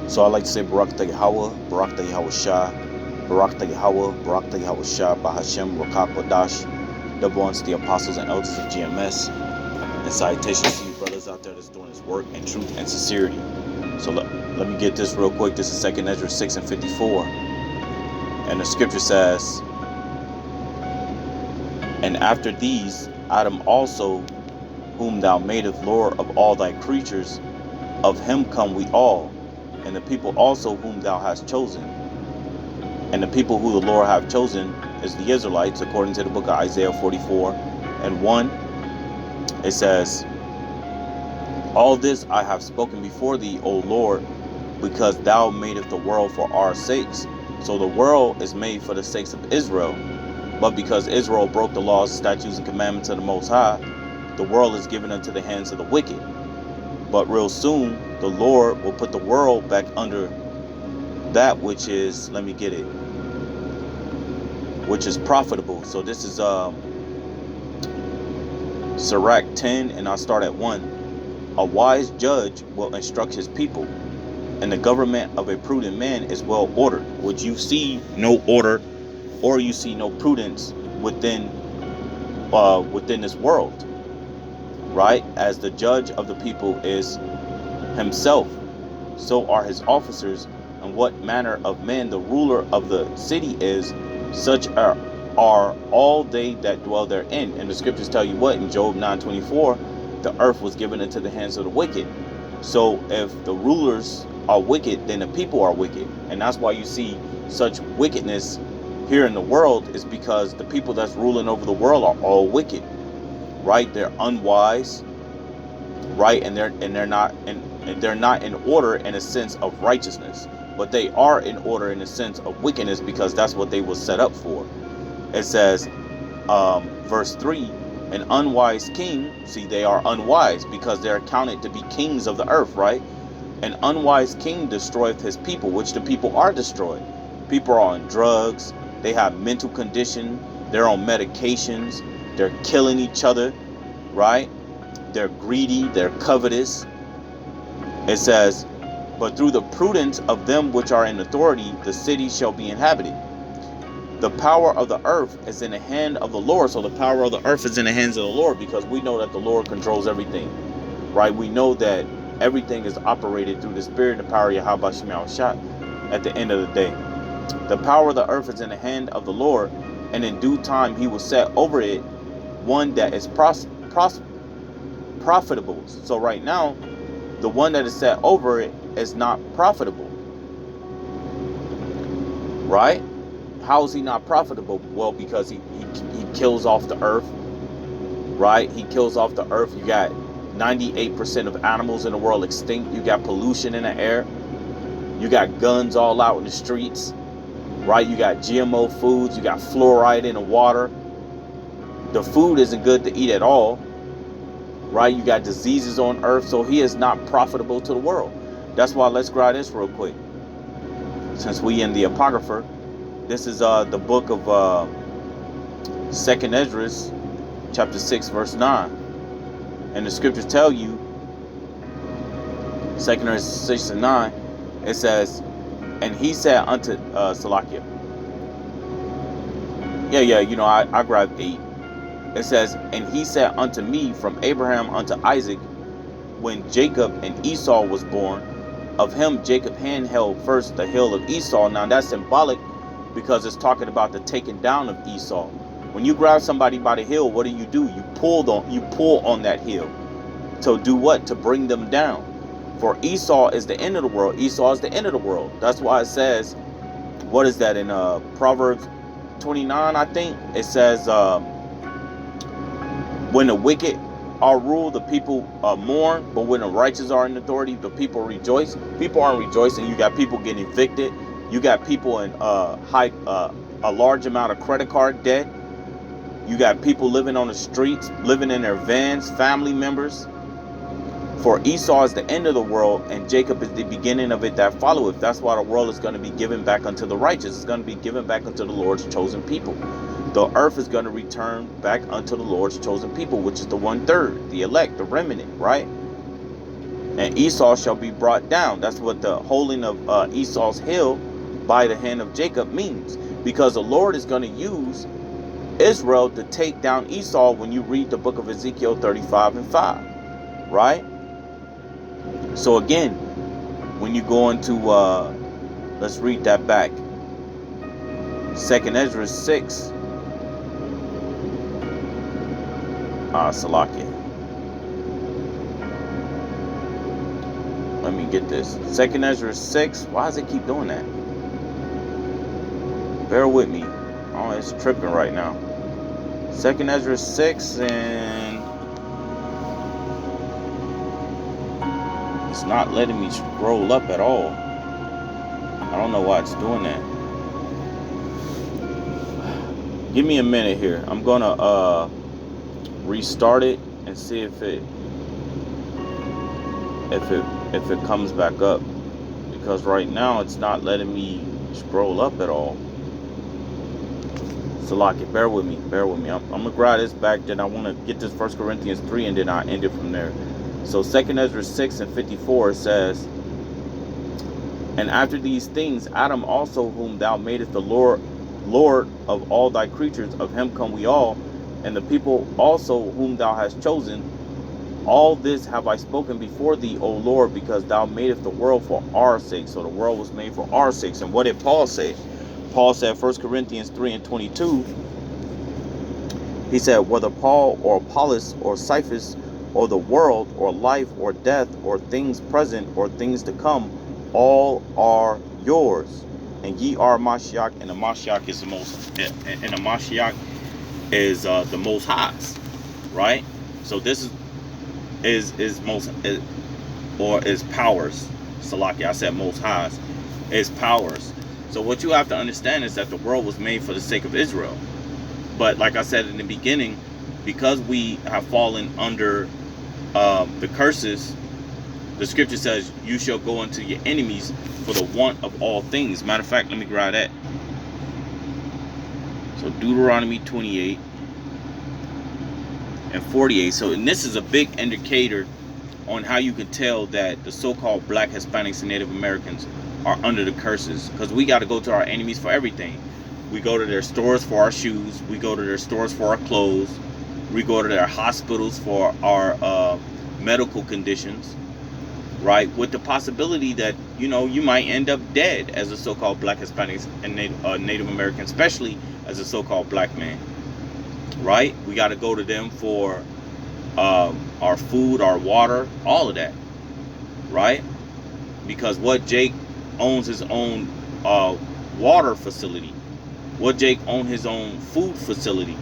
So I like to say Barak Yahweh, Barak Yahweh Shah, Barak Yahweh, Barak Yahweh Shah, Bahashem, Rakak Wadash, double ones to the apostles and elders of GMS, and salutations to you brothers out there that's doing this work in truth and sincerity. So let me get this real quick. This is 2nd Ezra 6 and 54. And the scripture says, and after these, Adam also, whom thou madest Lord of all thy creatures, of him come we all, and the people also whom thou hast chosen. And the people who the Lord hath chosen is the Israelites, according to the book of Isaiah 44 and 1. It says, all this I have spoken before thee, O Lord, because thou madest the world for our sakes. So the world is made for the sakes of Israel. But because Israel broke the laws, statutes, and commandments of the Most High, the world is given into the hands of the wicked. But real soon, the Lord will put the world back under that which is, let me get it, which is profitable. So this is Sirach 10, and I'll start at 1. A wise judge will instruct his people, and the government of a prudent man is well ordered. Would you see no order, or you see no prudence within this world, right? As the judge of the people is himself, so are his officers, and what manner of man the ruler of the city is, such are all they that dwell therein. And the scriptures tell you what, in Job 9:24, the earth was given into the hands of the wicked. So if the rulers are wicked, then the people are wicked. And that's why you see such wickedness here in the world, is because the people that's ruling over the world are all wicked, right? They're unwise, right? And they're not in order in a sense of righteousness, but they are in order in a sense of wickedness, because that's what they were set up for. It says, verse 3, an unwise king, see, they are unwise because they're counted to be kings of the earth, right? An unwise king destroyeth his people, which the people are destroyed. People are on drugs, they have mental condition, they're on medications, they're killing each other, right? They're greedy, they're covetous. It says, but through the prudence of them which are in authority, the city shall be inhabited. The power of the earth is in the hand of the Lord. So the power of the earth is in the hands of the Lord, because we know that the Lord controls everything, right? We know that everything is operated through the spirit and the power of Yahweh Shema Shah at the end of the day. The power of the earth is in the hand of the Lord, and in due time he will set over it one that is profitable. So right now, the one that is set over it is not profitable, right? How is he not profitable? Well, because he kills off the earth, right? He kills off the earth. You got 98% of animals in the world extinct. You got pollution in the air. You got guns all out in the streets, right? You got GMO foods. You got fluoride in the water. The food isn't good to eat at all, right? You got diseases on earth. So he is not profitable to the world. That's why, let's grab this real quick, since we in the Apocrypha. This is the book of 2nd Ezra, chapter 6, verse 9. And the scriptures tell you, 2nd Ezra 6 and 9, it says, and he said unto Salakia. I grabbed 8. It says, and he said unto me from Abraham unto Isaac, when Jacob and Esau was born, of him Jacob hand held first the hill of Esau. Now that's symbolic, because it's talking about the taking down of Esau. When you grab somebody by the heel, what do? You pull on that heel. To do what? To bring them down. For Esau is the end of the world. Esau is the end of the world. That's why it says, what is that in Proverbs 29, I think? It says, when the wicked are ruled, the people mourn, but when the righteous are in authority, the people rejoice. People aren't rejoicing. You got people getting evicted. You got people in a large amount of credit card debt. You got people living on the streets, living in their vans, family members. For Esau is the end of the world, and Jacob is the beginning of it that followeth. That's why the world is going to be given back unto the righteous. It's going to be given back unto the Lord's chosen people. The earth is going to return back unto the Lord's chosen people, which is the 1/3, the elect, the remnant, right? And Esau shall be brought down. That's what the holding of Esau's hill by the hand of Jacob means. Because the Lord is going to use Israel to take down Esau when you read the book of Ezekiel 35 and 5. Right? So again, when you go into, let's read that back. 2nd Ezra 6. Salakia. Let me get this. 2nd Ezra 6. Why does it keep doing that? Bear with me. Oh, it's tripping right now. 2nd Ezra 6, and it's not letting me scroll up at all. I don't know why it's doing that. Give me a minute here. I'm gonna restart it and see if it comes back up, because right now it's not letting me scroll up at all. Salaki, bear with me. I'm gonna grab this back, then I want to get this 1 Corinthians 3, and then I end it from there. So 2nd Ezra 6 and 54 says, and after these things Adam also, whom thou madest the Lord of all thy creatures, of him come we all, and the people also whom thou hast chosen. All this have I spoken before thee, O Lord, because thou madest the world for our sake. So the world was made for our sakes. And what did Paul say? Paul said, 1 Corinthians 3 and 22, he said, whether Paul or Apollos or Cephas or the world or life or death or things present or things to come, all are yours. And ye are Mashiach, and the Mashiach is the most, and the Mashiach is the Most High's, right? So this is most, or is powers. Salaki, I said Most High's, is powers. So what you have to understand is that the world was made for the sake of Israel. But like I said in the beginning, because we have fallen under the curses, the scripture says, you shall go unto your enemies for the want of all things. Matter of fact, let me grab that. So Deuteronomy 28 and 48. So, and this is a big indicator on how you can tell that the so-called black Hispanics and Native Americans are under the curses. Because we got to go to our enemies for everything. We go to their stores for our shoes. We go to their stores for our clothes. We go to their hospitals for our medical conditions. Right? With the possibility that, you know, you might end up dead as a so-called black Hispanics and Native American, especially as a so-called black man. Right? We got to go to them for our food, our water, all of that. Right? Because what Jake owns his own water facility. What Jake owns his own food facility.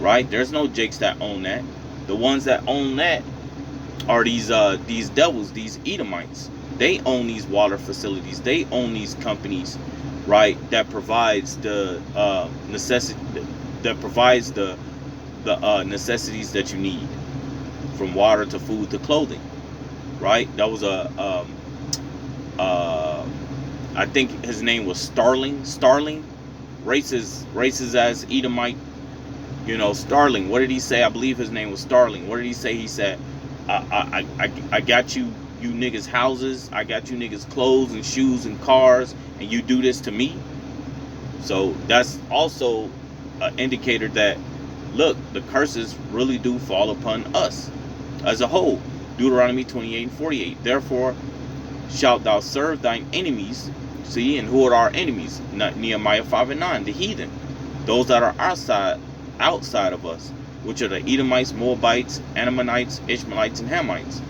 Right? There's no Jakes that own that. The ones that own that are these devils, these Edomites. They own these water facilities. They own these companies, right? That provides the necessity, that provides the necessities that you need, from water to food to clothing, right? That was I think his name was Starling, races as Edomite. You know, Starling. What did he say? I believe his name was Starling. What did he say? He said, I got you niggas houses, I got you niggas clothes and shoes and cars, and you do this to me. So that's also an indicator that, look, the curses really do fall upon us as a whole. Deuteronomy 28 and 48. Therefore shalt thou serve thine enemies. See, and who are our enemies? Nehemiah 5 and 9, the heathen, those that are outside of us, which are the Edomites, Moabites, Ammonites, Ishmaelites, and Hamites.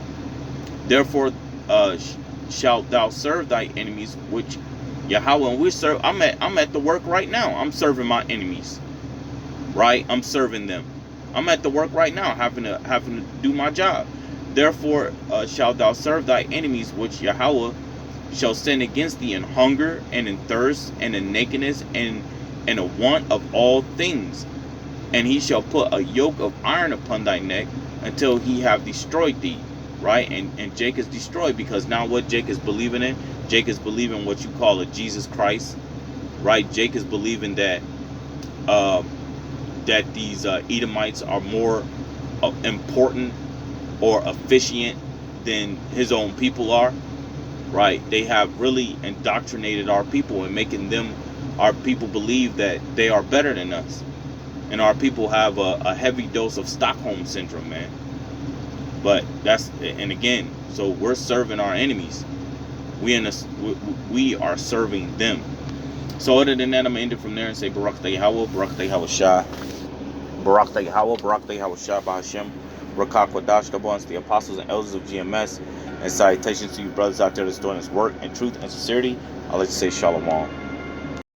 Therefore shalt thou serve thy enemies, which Yahweh, and we serve. I'm at the work right now. I'm serving my enemies. Right? I'm serving them. I'm at the work right now, having to do my job. Therefore shalt thou serve thy enemies, which Yahweh shall send against thee in hunger and in thirst and in nakedness and in a want of all things. And he shall put a yoke of iron upon thy neck until he have destroyed thee. Right? And Jake is destroyed, because now what Jake is believing in? Jake is believing what you call a Jesus Christ. Right? Jake is believing that that these Edomites are more important or efficient than his own people are, right? They have really indoctrinated our people and making our people believe that they are better than us. And our people have a heavy dose of Stockholm syndrome, man. But and again, so we're serving our enemies. We are serving them. So other than that, I'm gonna end it from there and say Barak Yahweh, Barak Yahweh Shah, Barak Yahweh, Barak Yahweh Shah, Bahashem, Rakak Wadash, the ones, the apostles and elders of GMS, and salutations to you brothers out there that's doing this work in truth and sincerity. I'll let you say Shalom.